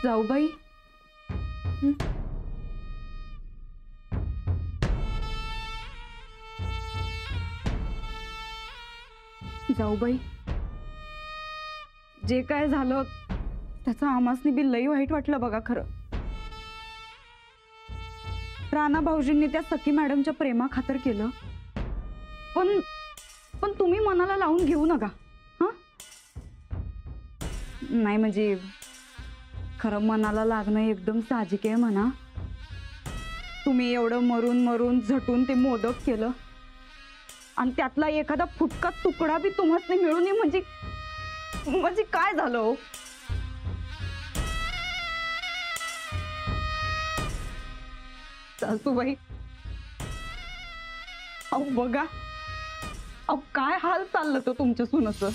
जाऊबाई. हं? जाऊबाई, जे काय झालं त्याचं आमासनी बी लई वाईट वाटलं बघा. खरं राणा भाऊजींनी त्या सखी मॅडमच्या प्रेमा खातर केलं, पण पण तुम्ही मनाला लावून घेऊ नका. हा, नाही म्हणजे खरं मनाला लागणं एकदम साहजिक आहे म्हणा. तुम्ही एवढं मरून मरून झटून ते मोदक केलं आणि त्यातला एखादा फुटका तुकडा बी तुम्हाला मिळून नये म्हणजे म्हणजे काय झालं हो? सासूबाई, अहो बघा, अहो काय हाल चाललं तो तुमच्या सुनाचं.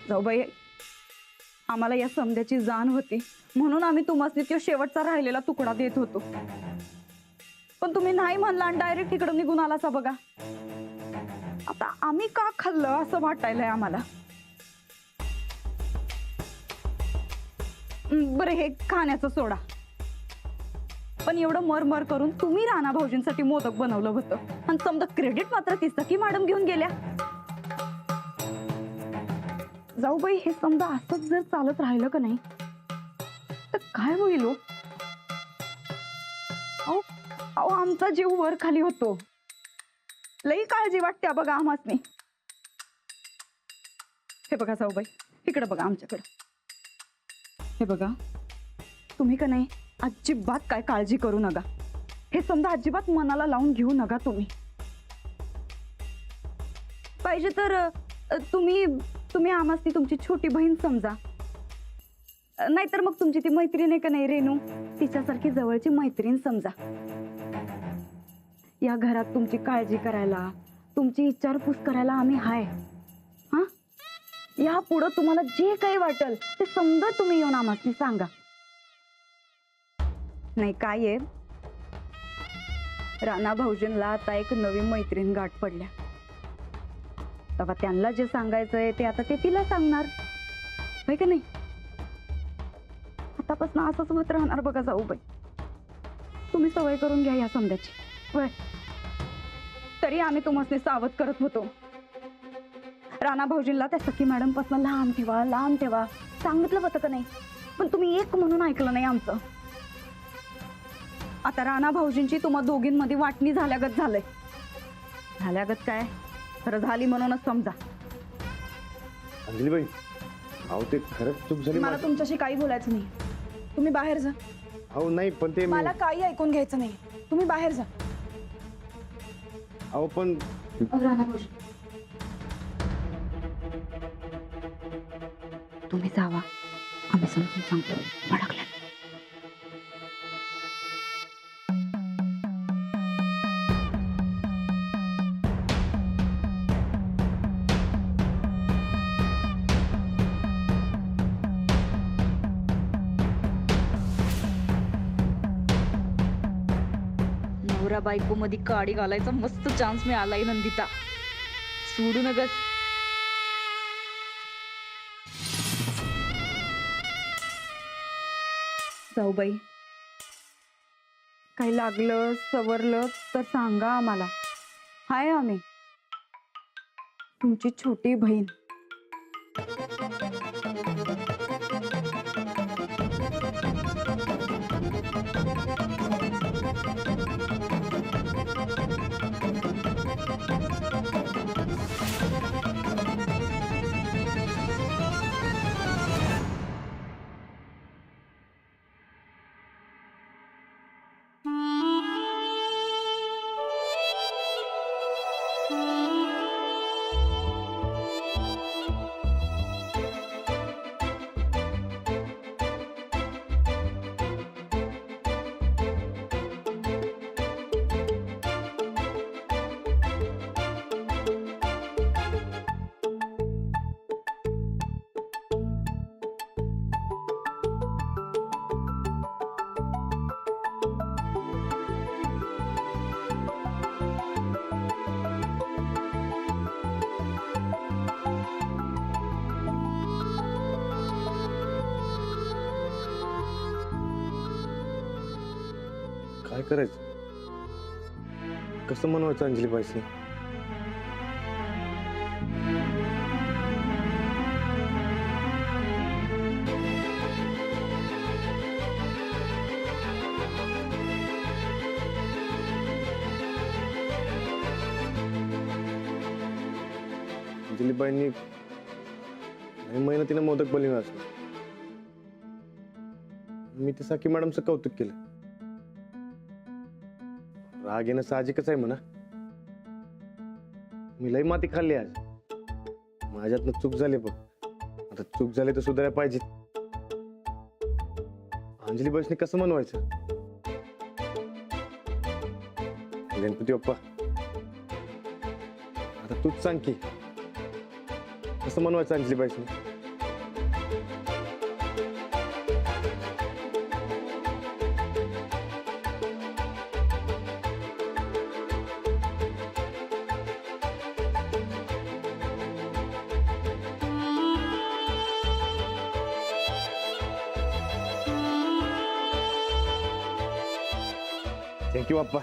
जाऊबाई, आम्हाला या समध्याची जाण होती म्हणून आम्ही तुम्हाला तो शेवटचा राहिलेला तुकडा देत होतो, पण तुम्ही नाही म्हणला आणि डायरेक्ट तिकडे निघून आलासा बघा. आता आम्ही का खाल्लं असं वाटायलंय आम्हाला. बरं, हे खाण्याचं सोडा, पण एवढं मरमर करून तुम्ही राणा भाऊजींसाठी मोदक बनवलं होतं आणि समजा क्रेडिट मात्र ती सखी मॅडम घेऊन गेल्या. जाऊबाई, हे समजा असंच जर चालत राहिलं का नाही तर काय होईल हो? अहो अहो, आमचा जीव वर खाली होतो. लई काळजी वाटते बघा आम्हासनी. हे बघा जाऊबाई, इकडे बघा आमच्याकडे. हे बघा, तुम्ही का नाही अजिबात काय काळजी करू नका. हे समजा अजिबात मनाला लावून घेऊ नका तुम्ही. पाहिजे तर तुम्ही तुम्ही आम्हासनी तुमची छोटी बहीण समजा, नाहीतर मग तुमची ती मैत्रीण आहे का नाही रेणू, तिच्यासारखी जवळची मैत्रीण समजा. या घरात तुमची काळजी करायला, तुमची विचारपूस करायला आम्ही हाय. हा, या पुढं तुम्हाला जे काही वाटेल ते समजा तुम्ही येऊन आम्हासनी सांगा. नाही काय आहे, राणा भाऊजींना आता एक नवी मैत्रीण गाठ पडल्या, तेव्हा त्यांना जे सांगायचंय ते आता ते तिला सांगणार, होय का नाही? आतापासून असंच होत राहणार बघा जाऊबाई. तुम्ही सवय करून घ्या या समध्याची. होय, तरी आम्ही तुम्हाला सावध करत होतो. राणा भाऊजींना त्या सखी मॅडम पासून लांब ठेवा, लांब ठेवा सांगितलं होतं का नाही, पण तुम्ही एक म्हणून ऐकलं नाही आमचं. आता राणा भाऊजींची तुम्हा दोघींमध्ये वाटणी झाल्यागत झालंय. झाल्यागत काय, खरं झाली म्हणूनच समजा. अंजलीबाई, अहो ते खरंच चूक झाली. मला तुमच्याशी काही बोलायचं नाही, तुम्ही बाहेर जा. अहो नाही, पण ते मला काही ऐकून घ्यायचं नाही, तुम्ही बाहेर जा. अहो पण तुम्ही जावा, आम्ही समजून सांगतो. भडकल्या. नवरा बायको मध्ये काडी घालायचा मस्त चान्स मिळालाय नंदिता, सोडू नगस. जाऊबाई, काही लागलं सवरलं तर सांगा आम्हाला. हाय आम्ही तुमची छोटी बहीण. करायचं? कसं म्हणवायचं अंजली बाईसनी? अंजली बाईंनी मेहनतीने मोदक बनवले असले. मी ते साकी मॅडमचं कौतुक केलं. राग येणं साहजिकच आहे म्हणा. मी लई माती खाल्ली आज. माझ्यातनं चूक झाली बघ. आता चूक झाली तर सुधारायला पाहिजे. अंजली बाईसनी कसं म्हणवायचं? गणपती बाप्पा, आता तूच सांग की कसं म्हणवायचं अंजली बाईसनी? थँक्यू बाप्पा.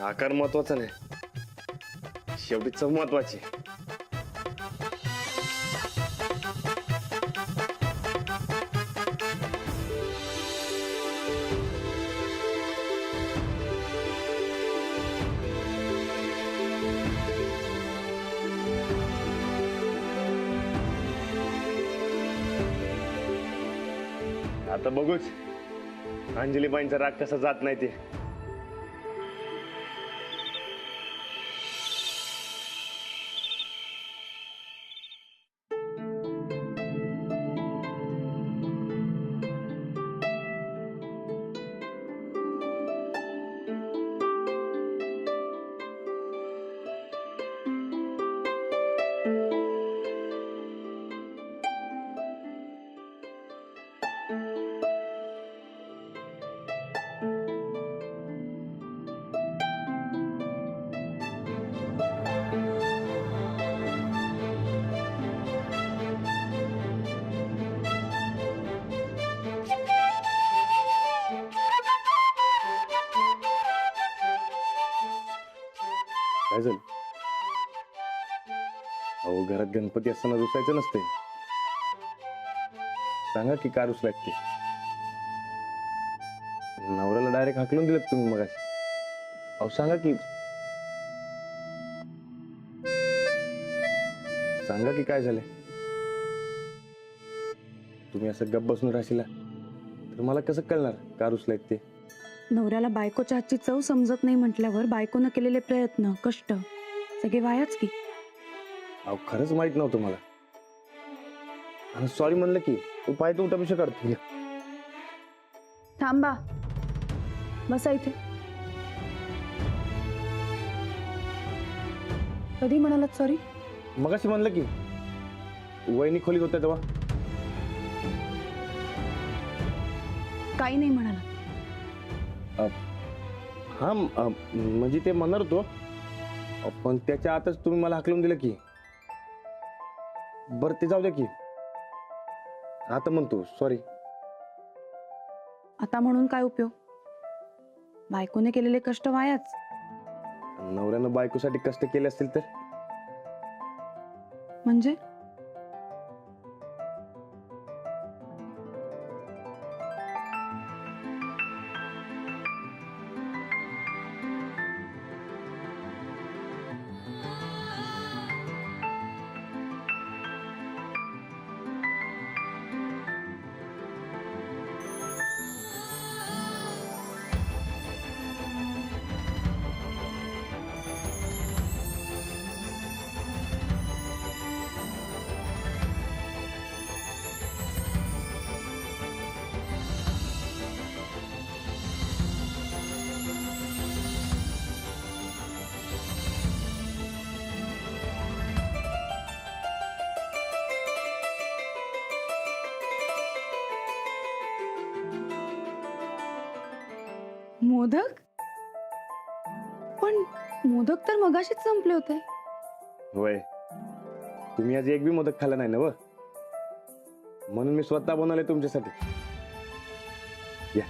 आकार महत्वाचा नाही, शेवटी चव महत्वाची. आता बघूच अंजलीबाईंचा राग कसा जात नाही ते. काय झालं? अहो, घरात गणपती असताना रुसायचं नसते. सांगा की का रुस लागते? नवऱ्याला डायरेक्ट हाकलून दिलं तुम्ही मग. अहो सांगा की, सांगा की काय झालंय? तुम्ही असं गप्प बसून राहशील तर मला कसं कळणार का रुसलाय ते? नवऱ्याला बायकोच्या हातची चव समजत नाही म्हटल्यावर बायकोनं केलेले प्रयत्न, कष्ट सगळे वायाच की. अहो खरंच माहित नव्हतं मला. आणि सॉरी म्हणलं की पाय तू उठाभिषे काढतो थांबा, बसा इथे. कधी म्हणालात सॉरी? मगाशी म्हणलं की वहिनी खोलीत होत्या तेव्हा. काही नाही म्हणाला. हा म्हणजे ते म्हणणार होतो, पण त्याच्या आतच तुम्ही मला हाकलून दिलं की. बरं ते जाऊ द्या की, आता म्हणतो सॉरी. आता म्हणून काय उपयोग? बायकोने केलेले कष्ट वायाच. नवऱ्यानं बायकोसाठी कष्ट केले असतील तर. म्हणजे मोदक? पण मोदक तर मगाशीच संपले होते. होय, तुम्ही आज एक बी मोदक खाल्ला नाही ना व, म्हणून मी स्वतः बनवले तुमच्यासाठी. या.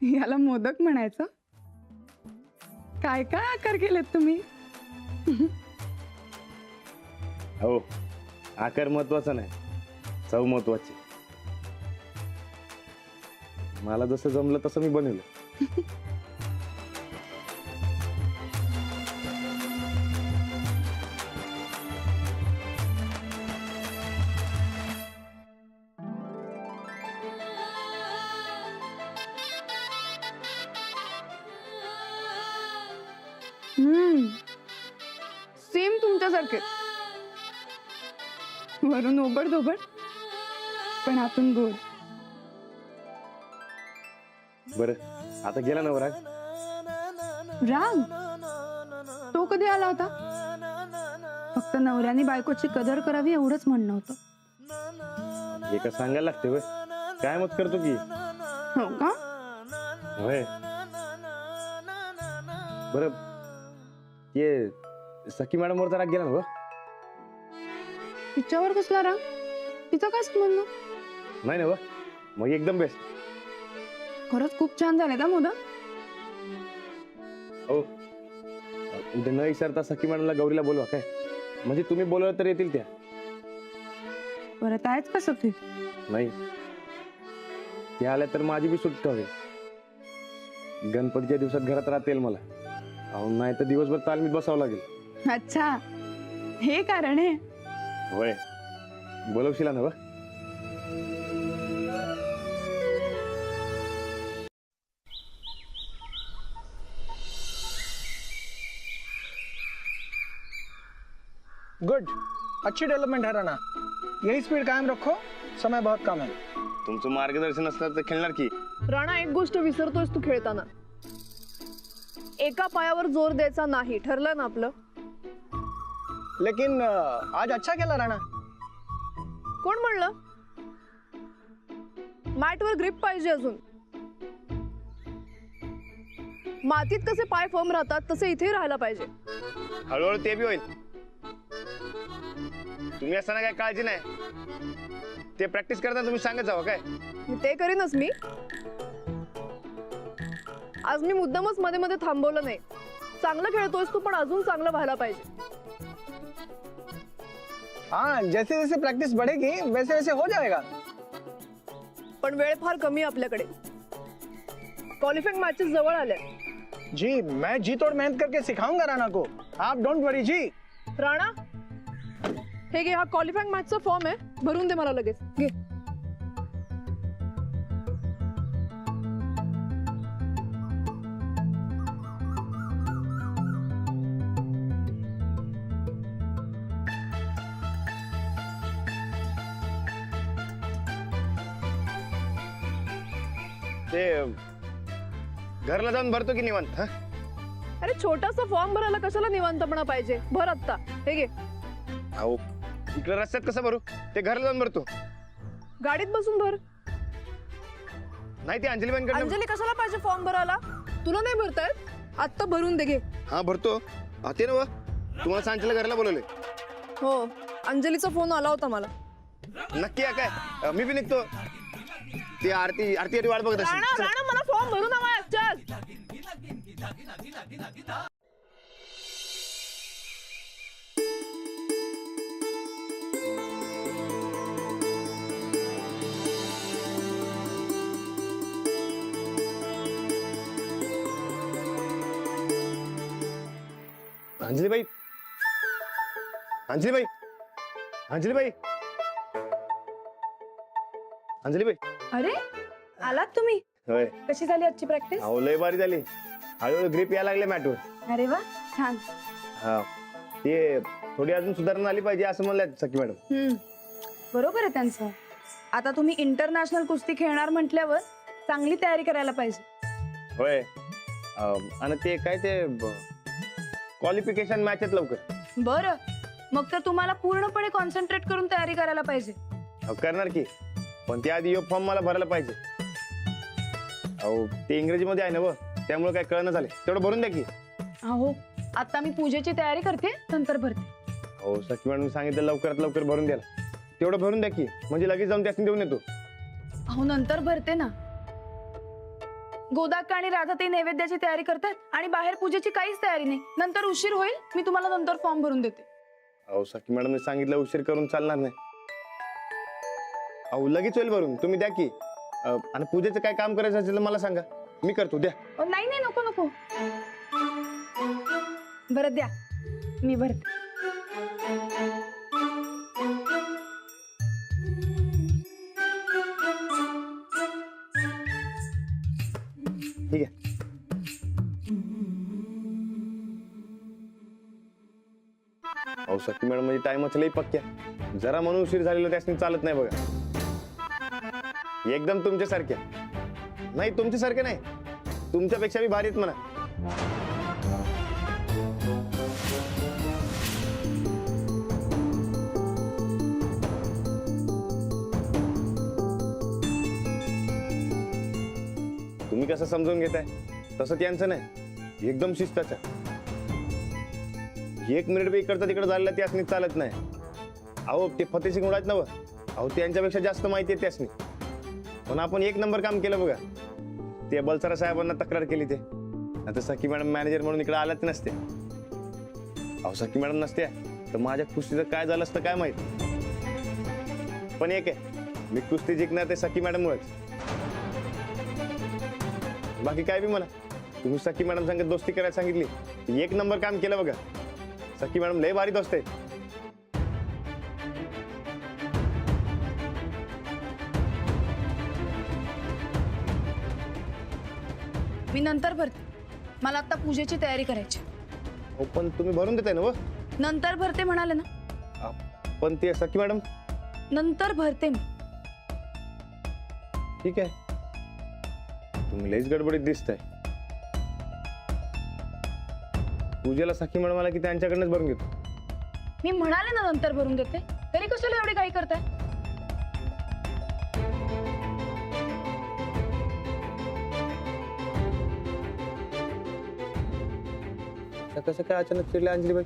याला मोदक म्हणायचं? काय काय आकार केलेत तुम्ही? हो, आकार महत्वाचा नाही, चव महत्वाची. मला जसं जमलं तसं मी बनवलं. सेम तुमच्यासारखे. वरून ओबड धोबड, पण आतून गोड. बरं आता गेला ना राग? राग? तो कधी आला होता? फक्त नवऱ्याने बायकोची कदर करावी एवढंच म्हणणं होतं. हे का सांगायला लागते होय? काय मत करतो की. हो का? होय. बरं ते सखी मॅडम वरचा राग गेला ना? तिच्यावर कसला राग? तिचा काय संबंध? नाही ना? मग एकदम बेस्ट. खरंच खूप छान झाले का मोदक? हो, उद्या न विचारता सखी मॅडमला गौरीला बोलवा काय, म्हणजे तुम्ही बोलवलं तर येतील त्या. परत आहेच कसं ते? नाही, त्या आल्या तर माझी बी सुट्टी हवी. गणपतीच्या दिवसात घरात राहतील मला. अहो नाही तर दिवसभर तालमीत बसावं लागेल. अच्छा, हे कारण आहे. होय, बोलवशील ना? गुड, अच्छी डेवलपमेंट है राणा. यही स्पीड कायम रखो, समय बहुत कम है. तुमचं मार्गदर्शन असलं तर खेळणार की. राणा, एक गोष्ट विसरतोयस तू खेळताना. एका पायावर जोर द्यायचा नाही, ठरलं ना आपलं? लेकिन आज अच्छा खेला राणा. कोण म्हणलं? मॅटवर ग्रिप पाहिजे अजून. मातीत कसे पाय फर्म राहतात तसे इथे राहायला पाहिजे. हळूहळू ते बी होईल. तुम्ही असताना काय काळजी नाही. ते प्रॅक्टिस करताना तुम्ही सांगत जावा काय. ते करीनच मी. आज मी मुद्दामच मध्ये मध्ये थांबवलं नाही. चांगलं खेळतोयस तू, पण अजून चांगलं व्हायला पाहिजे. हाँ, जैसे जैसे प्रैक्टिस बढ़ेगी वैसे वैसे हो जाएगा. पण वेळ फार कमी आहे आपल्याकडे. क्वालिफाइंग मॅचेस जवळ आल्या. जी, मैं जी तोड़ मेहनत करके सिखाऊंगा राणा को. आप डोंट वरी जी. राणा, हे घे, हा क्वालिफाईंग मॅचचा फॉर्म आहे, भरून दे मला लगेच. घे. ते घरला जाऊन भरतो की निवांत? हा अरे छोटासा फॉर्म भरायला कशाला निवांतपणा पाहिजे, भर आत्ता. हे घे. अहो इकडे रस्त्यात कसं भरू? ते घरला जाऊन भरतो. गाडीत बसून भर. नाही ते अंजलीबाईंकडे अंजली कशाला पाहिजे फॉर्म भरायला? तुला नाही भरतायत? आत्ता भरून दे. घे. हा भरतो. ते ना तुम्हाला सांगितलं घरला बोलवले. हो, अंजलीचा फोन आला होता मला. नक्की आहे काय? मी बी निघतो. ती आरती वाट बघत असेल. राणा, राणा, मला फॉर्म भरून हवा. चल. अंजलीबाई, अंजलीबाई, अंजलीबाई, अंजलीबाई. अरे आलात तुम्ही? होय. कशी झाली आजची प्रॅक्टिस? अहो लय बारी झाली. हळूहळू ग्रीप यायला लागले मॅटवर. अरे वा, छान. हा ते थोडी अजून सुधारणा आली पाहिजे असं म्हणलं सखी मॅडम. बरोबर आहे त्यांचं. आता तुम्ही इंटरनॅशनल कुस्ती खेळणार म्हटल्यावर चांगली तयारी करायला पाहिजे. होय. आणि ते काय ते क्वालिफिकेशन मॅच आहेत लवकर. बरं, मग तर तुम्हाला पूर्णपणे कॉन्सन्ट्रेट करून तयारी करायला पाहिजे. करणार की, पण त्याआधी यो फॉर्म मला भरायला पाहिजे. अहो ते इंग्रजीमध्ये आहे ना व, त्यामुळे काय कळणं झाले. तेवढं भरून द्या की. हो, आता मी पूजेची तयारी करते, नंतर भरते. हो सखी मॅडम सांगितलं लवकरात लवकर भरून द्यायला. तेवढं भरून द्या की, म्हणजे लगेच जाऊन त्यासनी देऊन येतो. अहो नंतर भरते ना. गोदाक्का आणि राधा ते नैवेद्याची तयारी करतात आणि बाहेर पूजेची काहीच तयारी नाही. नंतर उशीर होईल, मी तुम्हाला नंतर फॉर्म भरून देते. अहो सखी मॅडमने सांगितलं उशीर करून चालणार नाही. अहो लगेच होईल भरून, तुम्ही द्या की. आणि पूजेचं काय काम करायचं असेल तर मला सांगा, मी करतो. द्या. नाही नाही, नको नको. बरं द्या, मी भरते. ठीक आहे. अहो सखी मॅडम म्हणजे टाइमच लई पक्क्या. जरा म्हणून उशीर झालेला त्यासनी चालत नाही बघा. एकदम तुमच्यासारख्या नाही, तुमच्यासारखे नाही, तुमच्यापेक्षा बी भारी आहेत म्हणा. तुम्ही कसं समजून घेताय तसं त्यांचं नाही, एकदम शिस्ताचं. 1 मिनिट बी इकडचं तिकडं झालेलं त्यासनी चालत नाही. अहो ते फतेसिंग उडायच नव. अहो त्यांच्यापेक्षा जास्त माहिती आहे त्यासनी. पण आपण 1 नंबर काम केलं बघा. ते बलसरा साहेबांना तक्रार केली. ते आता सखी मॅडम मॅनेजर म्हणून इकडे आलाच नसते. अहो सखी मॅडम नसते तर माझ्या कुस्तीचं काय झालं असतं काय माहित. पण एक आहे, मी कुस्ती जिंकणार ते सखी मॅडम मुळेच. बाकी काय बी म्हणा, तुम्ही सखी मॅडम सांगत दोस्ती करायला सांगितली, 1 नंबर काम केलं बघा. सखी मॅडम लय भारी दोस्त आहे. मी नंतर भरते. मला आता पूजेची तयारी करायची. हो पण तुम्ही भरून देताय ना व? नंतर भरते म्हणाले ना. पण ते सखी मॅडम. नंतर भरते मी. ठीक आहे, तुम्ही लईच गडबडीत दिसताय. पूजेला सखी मॅडम आला की त्यांच्याकडनंच भरून घेतो. मी म्हणाले ना नंतर भरून देते, तरी कशाला एवढी घाई करताय? कसं काय अचानक चिडले अंजलीबाई?